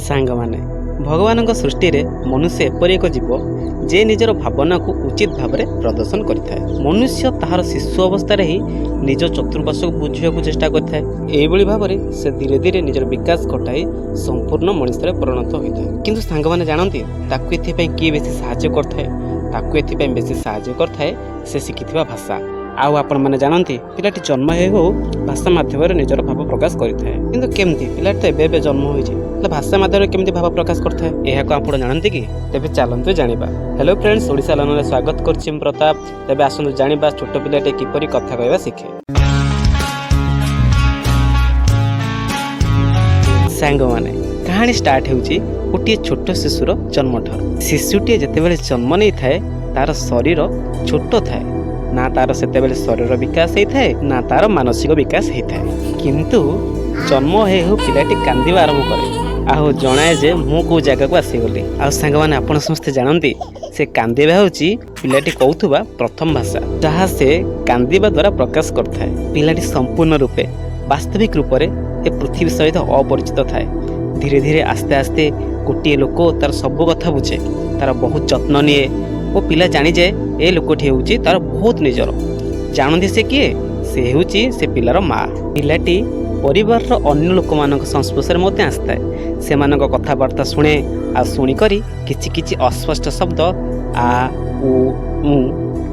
सांगमाने भगवान सृष्टि में मनुष्य एपरि एक जीव जे निजर भावना को उचित भाव में प्रदर्शन करता है। मनुष्य ताहार शिशु अवस्था ही निज चतुर्पार्श को बुझा चेष्टा करता भाव में से धीरे धीरे निजर विकास घटाई संपूर्ण मनुष्य परिणत होता है। किंतु सांग मैंने जानती ताकू एथि किए बेसी साहाय्य करता है ताकू एथि बेसी साहाय्य करता है से शिखिथिबा भाषा। आउ आपण मैंने जानती पिलाटी जन्म हो भाषा माध्यम निजर भाव प्रकाश करता है। किंतु केमती पिलाटी तो एबे जन्म हो भाषा माध्यम केमती भाव प्रकाश करता है यह को आपण जानते कि तेबे चलतु जानिबा। हेलो फ्रेंड्स, ओडिशा लर्नर स्वागत करछि प्रताप। तेबे आसंतु जानिबा छोट पिलाटे किपरि कथा कहबा शिखे। सांग माने कहानी स्टार्ट होउची गोटे छोट शिशुर जन्म ठार। शिशुटी जेतेबेले जन्म नहीं थाए तार शरीर छोट थाए ना तार सेतेबेले शरीर विकास होता है ना तार मानसिक विकास होता है। किंतु जन्म हो पिलाटी कांदिबा आरंभ करे आहो जनाए जे मु को जगह को आसीगली। आ सांग माने आपण समस्त जानती से कांदिबा होची पिलाटी कहूथुबा प्रथम भाषा जहाँ से कांदिबा द्वारा प्रकाश करता है। पिलाटी संपूर्ण रूपे वास्तविक रूप से ए पृथ्वी सहित अपरिचित थाए। धीरे धीरे आस्ते आस्ते गोटे लोक तार सब कथा बुझे तार बहुत जत्न निए और पिला जानी जाए ए लोकटी होउची तार बहुत निजर। जानती से किए से होउची से पिलार माँ। पिलाटी परिवार अन्य लोक मान संस्पर्श में आसता है। से कथबार्ता शुणे आ शुणिकी किछि अस्पष्ट शब्द आ उ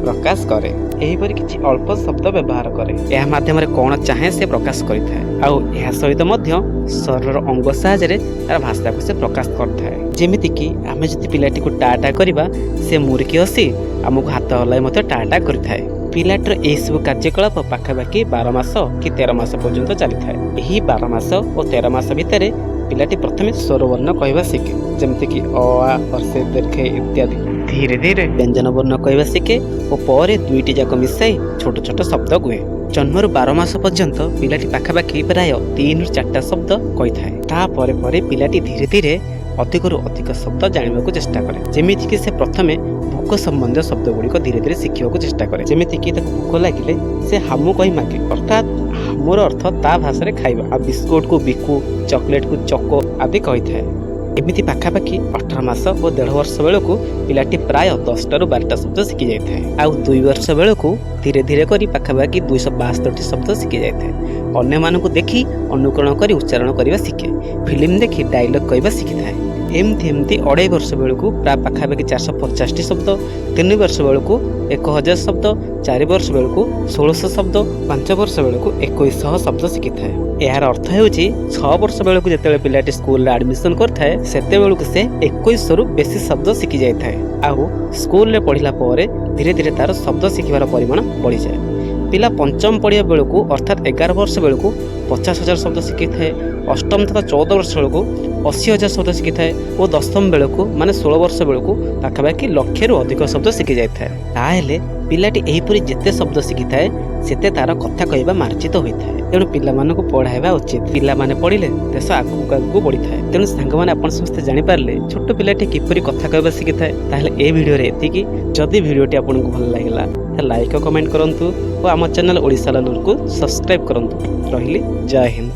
प्रकाश करे एहीपरि किछि अल्प शब्द व्यवहार करे। यह माध्यम कौन चाहे से प्रकाश करिथाए आउ यह सहित मध्य शरीर अंग साहाय्य तार भाषा को से प्रकाश करता है। जेमिति कि आमे जदि पिलाटी को टाटा करबा से मुर्की हसी आमको हाथ हलाई मते टाटा करिथाए। पिलाटर एही सब कार्यकलाप पाखापाखि 12 मास कि 13 मास पर्यंत चली थाए। एही 12 मास और 13 मास भितर पिलाटी प्रथमे स्वर वर्ण कहवा शिखे जेमिति कि अ आ हर्षे दीर्घे इत्यादि। धीरे धीरे व्यंजन वर्ण कहवा शिखे और पर दुईटी जाक मिसाई छोट छोट शब्द कहे। जन्मर 12 मास पर्यंत पिलाटी पाखापाखि प्राय 3 ରୁ 4टा शब्द कही थाए। तापर परे पिलाटी धीरे धीरे अधिक अधिक शब्द जानने को चेष्टा करे। जेमिति कि से प्रथमे भोक संबंधी शब्द गुड़िक धीरे धीरे शिखा चेष्टा करे। जेमिति कि भोक लगिले से हामु कही मागे अर्थात हामुर अर्थ ता भाषा रे खाइबा। आ बिस्कुट को बिकु चॉकलेट को चको आदि कही थाए। एमिति पाखापाखि 18 मास और 1.5 वर्ष बेलू पिलाटी प्राय 10 ରୁ 12टा शब्द शिखी जाए। आउ 2 वर्ष बेलू धीरे धीरे करी पाखापाखि 262टी शब्द शिखी जाए। अन्य मानक देखी अनुकरण करी उच्चारण करने शिखे। फिल्म देखी डायलॉग कहवा शिखी थाए। एमती 2.5 वर्ष बेलू प्राय पाखापाखि 450टी शब्द, 3 वर्ष बेलू 1000 शब्द, 4 वर्ष बेलू 1600 शब्द, 5 वर्ष बेलू 2100 शब्द शिखी थाए। यार अर्थ होउची 6 वर्ष बेलू जेतेबेले पिलाटी स्कूल रे एडमिशन करथाए सेते बेलू से 2100 ରୁ बेसी शब्द शिखी जाय थाए। आउ स्कूल रे पढ़िला परे धीरे धीरे तार शब्द शिखिबार परिमाण बढ़ी जाए। पिला पंचम पढ़िया बेलू अर्थात 11 वर्ष बेलू 50,000 शब्द शिखी थाए। अष्टम तथा 14 वर्ष बेलू 80,000 शब्द शिखी थाए और दशम बेलू माने 16 वर्ष बेलू पाखापाखि 1,00,000 ରୁ अधिक शब्द शिखी जाए थाए। ताहेले पिलाटी एहीपरि जेते शब्द शिखी थाए सेते तार कथा कहबा मार्जित होई थाए। तेणु पिला मानकु पढ़ाइबा उचित। पिला माने पढ़िले देश आगु आगु बढ़ी थाए। तेणु सांग माने आपण समस्त जानि पारले छोट पिलाटी किपरि कथा कहबा शिखी थाए। ताहेले ए वीडियो रे एतिकी। जदि वीडियोटी आपनको भल लागिला त लाइक और कमेंट करंतु और आम चैनल ओडिशा लर्नर को सब्सक्राइब करंतु। रहिली जय हिंद।